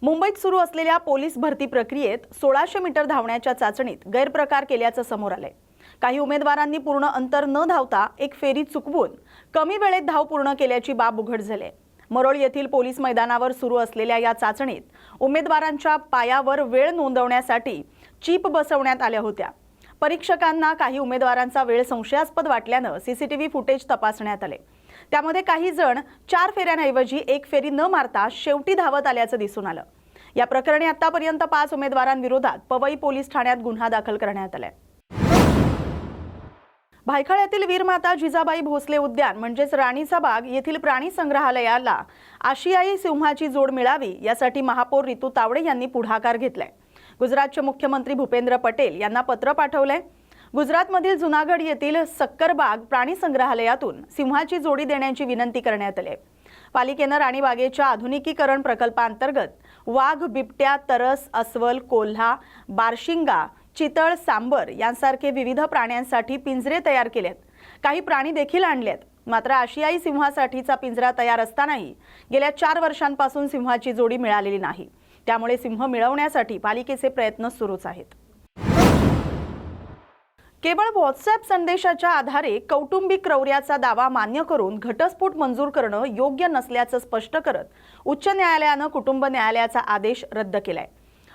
मुंबईत सुरू असलेल्या पोलीस भरती प्रक्रियेत 1600 मीटर धावण्याच्या चाचणीत गैरप्रकार केल्याचं समोर आलंय। काही उमेदवारांनी पूर्ण अंतर न धावता एक फेरी चुकवून कमी वेळेत धाव पूर्ण केल्याची बाब उघड झाली आहे। मरोळ येथील पोलीस मैदानावर सुरू असलेल्या या चाचणीत उमेदवारांच्या पायावर वेळ नोंदवण्यासाठी चिप बसवण्यात आल्या होत्या। परीक्षकांना काही उमेदवारांचा वेळ संशयास्पद वाटल्यानं सीसीटीव्ही फुटेज तपासण्यात आले। त्यामध्ये काही जण 4 फेऱ्यांऐवजी एक फेरी न मारता शेवटी धावत आल्याचं दिसून आलं। या प्रकरणी आतापर्यंत 5 उमेदवारांविरोधात पवई पोलीस ठाण्यात गुन्हा दाखल करण्यात आलाय। भायखळ्यातील वीरमाता जिजाबाई भोसले उद्यान म्हणजेच राणीचा बाग येथील प्राणी संग्रहालयाला आशियाई सिंहाची जोड मिळावी यासाठी महापौर रितू तावडे यांनी पुढाकार घेतलाय। गुजरातचे मुख्यमंत्री भूपेंद्र पटेल यांना पत्र पाठवलंय। गुजरातमधील जुनागढ येथील सक्करबाग प्राणी संग्रहालयातून सिंहाची जोडी देण्याची विनंती करण्यात आली आहे। पालिकेने राणीबागेच्या आधुनिकीकरण प्रकल्पांतर्गत वाघ, बिबट्या, तरस, अस्वल, कोल्हा, बारशिंगा, चितळ, सांबर यांसारखे विविध प्राण्यांसाठी पिंजरे तयार केलेत। काही प्राणी देखील आणलेत। मात्र आशियाई सिंहासाठीचा पिंजरा तयार असतानाही गेल्या 4 वर्षांपासून सिंहाची जोडी मिळालेली नाही। त्यामुळे सिंह मिळवण्यासाठी पालिकेचे प्रयत्न सुरूच आहेत। केवळ व्हॉट्सॲप संदेशाच्या आधारे कौटुंबिक क्रौर्याचा दावा मान्य करून घटस्फोट मंजूर करणं योग्य नसल्याचं स्पष्ट करत उच्च न्यायालयानं कुटुंब न्यायालयाचा आदेश रद्द केलाय।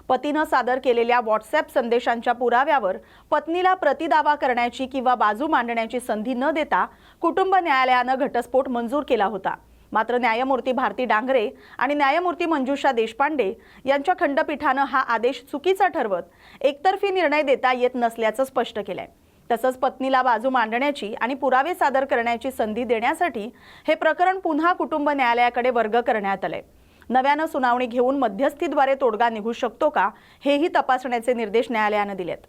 पतीनं सादर केलेल्या व्हॉट्सॲप संदेशांच्या पुराव्यावर पत्नीला प्रतिदावा करण्याची किंवा बाजू मांडण्याची संधी न देता कुटुंब न्यायालयानं घटस्फोट मंजूर केला होता। मात्र न्यायमूर्ती भारती डांगरे आणि न्यायमूर्ती मंजुषा देशपांडे यांच्या खंडपीठानं हा आदेश चुकीचा ठरवत एकतर्फी निर्णय देता येत नसल्याचं स्पष्ट केलंय। तसंच पत्नीला बाजू मांडण्याची आणि पुरावे सादर करण्याची संधी देण्यासाठी हे प्रकरण पुन्हा कुटुंब न्यायालयाकडे वर्ग करण्यात आलंय। नव्यानं सुनावणी घेऊन मध्यस्थीद्वारे तोडगा निघू शकतो का हेही तपासण्याचे निर्देश न्यायालयानं दिलेत।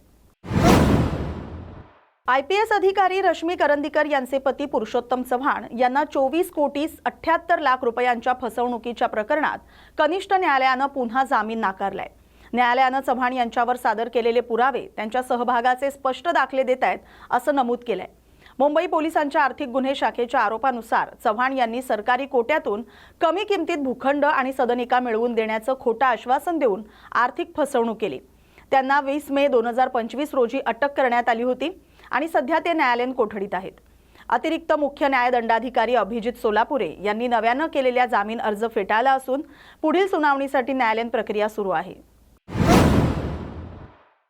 IPS अधिकारी रश्मी करंदीकर यांचे पती पुरुषोत्तम चव्हाण यांना 24,78 लाख रुपयांच्या फसवणुकीच्या प्रकरणात कनिष्ठ न्यायालयानं पुन्हा जामीन नाकारलाय। न्यायालयानं चव्हाण यांच्यावर सादर केलेले पुरावे त्यांच्या सहभागाचे स्पष्ट दाखले देत आहेत असं नमूद केलंय। मुंबई पोलिसांच्या आर्थिक गुन्हे शाखेच्या आरोपानुसार चव्हाण यांनी सरकारी कोट्यातून कमी किमतीत भूखंड आणि सदनिका मिळवून देण्याचं खोटं आश्वासन देऊन आर्थिक फसवणूक केली। त्यांना 20 मे 2025 रोजी अटक करण्यात आली होती आणि सध्या ते न्यायालयीन कोठडीत आहेत। अतिरिक्त मुख्य न्यायदंडाधिकारी अभिजित सोलापुरे यांनी नव्यानं केलेल्या जामीन अर्ज फेटाळला असून पुढील सुनावणीसाठी न्यायालयीन प्रक्रिया सुरू आहे।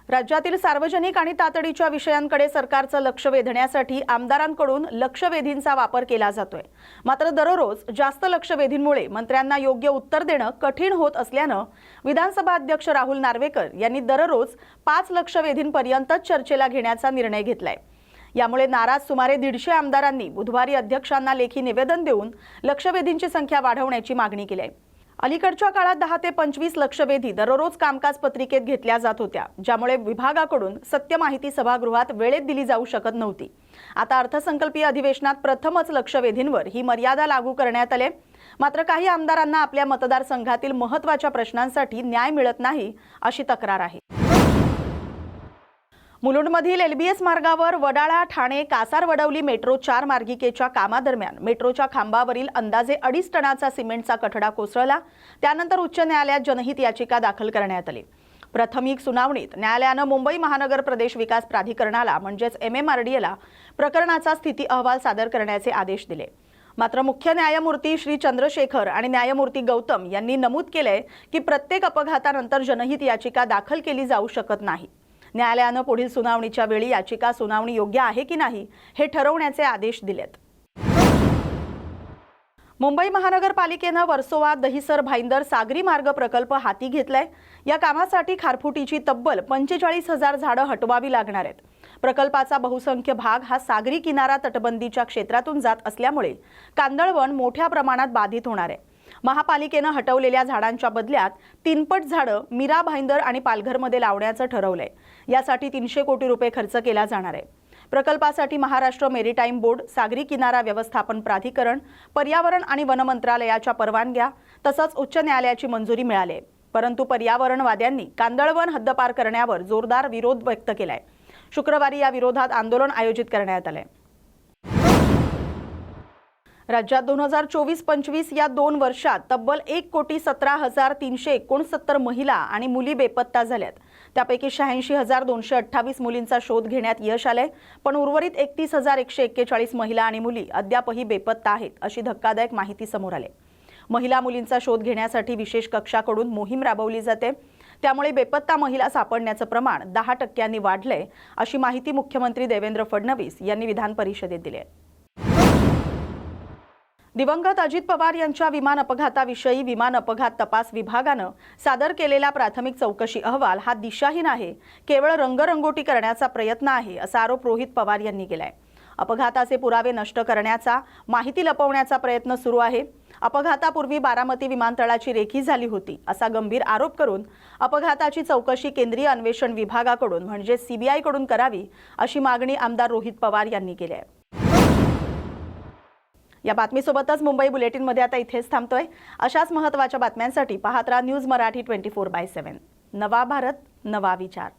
राज्यातील सार्वजनिक आणि तातडीच्या विषयांकडे सरकारचं लक्ष वेधण्यासाठी आमदारांकडून लक्षवेधींचा वापर केला जातोय। मात्र दररोज जास्त लक्षवेधींमुळे मंत्र्यांना योग्य उत्तर देणं कठीण होत असल्यानं विधानसभा अध्यक्ष राहुल नार्वेकर यांनी दररोज 5 लक्षवेधींपर्यंतच चर्चेला घेण्याचा निर्णय घेतलाय। यामुळे नाराज सुमारे 150 आमदारांनी बुधवारी अध्यक्षांना लेखी निवेदन देऊन लक्षवेधींची संख्या वाढवण्याची मागणी केली आहे। अलीकडच्या काळात 10 ते 25 लक्षवेधी दररोज कामकाज पत्रिकेत घेतल्या जात होत्या, ज्यामुळे विभागाकडून सत्य माहिती सभागृहात वेळेत दिली जाऊ शकत नव्हती। आता अर्थसंकल्पीय अधिवेशनात प्रथमच लक्षवेधींवर ही मर्यादा लागू करण्यात आली। मात्र काही आमदारांना आपल्या मतदारसंघातील महत्त्वाच्या प्रश्नांसाठी न्याय मिळत नाही अशी तक्रार आहे। मुलुंडमधील LBS मार्गावर वडाळा, ठाणे, कासार-वडवली मेट्रो 4 मार्गिकेच्या कामादरम्यान मेट्रोच्या खांबावरील अंदाजे 2.5 टनाचा सिमेंटचा कठडा कोसळला। त्यानंतर उच्च न्यायालयात जनहित याचिका दाखल करण्यात आली। प्राथमिक सुनावणीत न्यायालयानं मुंबई महानगर प्रदेश विकास प्राधिकरणाला म्हणजेच MMRDAला प्रकरणाचा स्थिती अहवाल सादर करण्याचे आदेश दिले। मात्र मुख्य न्यायमूर्ती श्री चंद्रशेखर आणि न्यायमूर्ती गौतम यांनी नमूद केले की प्रत्येक अपघातानंतर जनहित याचिका दाखल केली जाऊ शकत नाही। न्यायालयानं पुढील सुनावणीच्या वेळी याचिका सुनावणी योग्य आहे की नाही हे ठरवण्याचे आदेश दिलेत। मुंबई महानगरपालिकेनं वर्सोवा, दहिसर, भाईंदर सागरी मार्ग प्रकल्प हाती घेतलाय। या कामासाठी खारफुटीची तब्बल 45,000 झाडं हटवावी लागणार आहेत। प्रकल्पाचा बहुसंख्य भाग हा सागरी किनारा तटबंदीच्या क्षेत्रातून जात असल्यामुळे कांदळवन मोठ्या प्रमाणात बाधित होणार आहे। महापालिकेनं हटवलेल्या झाडांच्या बदल्यात 3 पट झाडं मीरा, भाईंदर आणि पालघरमध्ये लावण्याचं ठरवलंय। यासाठी 300 कोटी रुपये खर्च केला जाणार आहे। प्रकल्पासाठी महाराष्ट्र मेरीटाईम बोर्ड, सागरी किनारा व्यवस्थापन प्राधिकरण, पर्यावरण आणि वन मंत्रालयाच्या परवानग्या तसंच उच्च न्यायालयाची मंजुरी मिळाली। परंतु पर्यावरणवाद्यांनी कांदळवन हद्दपार करण्यावर जोरदार विरोध व्यक्त केलाय। शुक्रवारी या विरोधात आंदोलन आयोजित करण्यात आले। राज्यात 2024-25 या 2 वर्षात तब्बल 1,17,369 महिला आणि मुली बेपत्ता झाल्यात। त्यापैकी 86,228 मुलींचा शोध घेण्यात यश आले, पण उर्वरित 31,141 महिला आणि मुली अद्यापही बेपत्ता आहेत, अशी धक्कादायक माहिती समोर आली। महिला मुलींचा शोध घेण्यासाठी विशेष कक्षाकडून मोहीम राबवली जाते, त्यामुळे बेपत्ता महिला सापडण्याचं प्रमाण 10% वाढले, अशी माहिती मुख्यमंत्री देवेंद्र फडणवीस यांनी विधान परिषदेत दिली आहे। दिवंगत अजित पवार यांच्या विमान अपघाताविषयी विमान अपघात तपास विभागानं सादर केलेला प्राथमिक चौकशी अहवाल हा दिशाहीन आहे, केवळ रंगरंगोटी करण्याचा प्रयत्न आहे, असा आरोप रोहित पवार यांनी केलाय। अपघाताचे पुरावे नष्ट करण्याचा, माहिती लपवण्याचा प्रयत्न सुरू आहे। अपघातापूर्वी बारामती विमानतळाची रेकी झाली होती, असा गंभीर आरोप करून अपघाताची चौकशी केंद्रीय अन्वेषण विभागाकडून म्हणजे CBI कडून करावी, अशी मागणी आमदार रोहित पवार यांनी केली आहे। या बातमीसोबतच मुंबई बुलेटिनमध्ये आता इथेच थांबतोय। अशाच महत्त्वाच्या बातम्यांसाठी पाहत राहा न्यूज मराठी 24/7। नवा भारत, नवा विचार।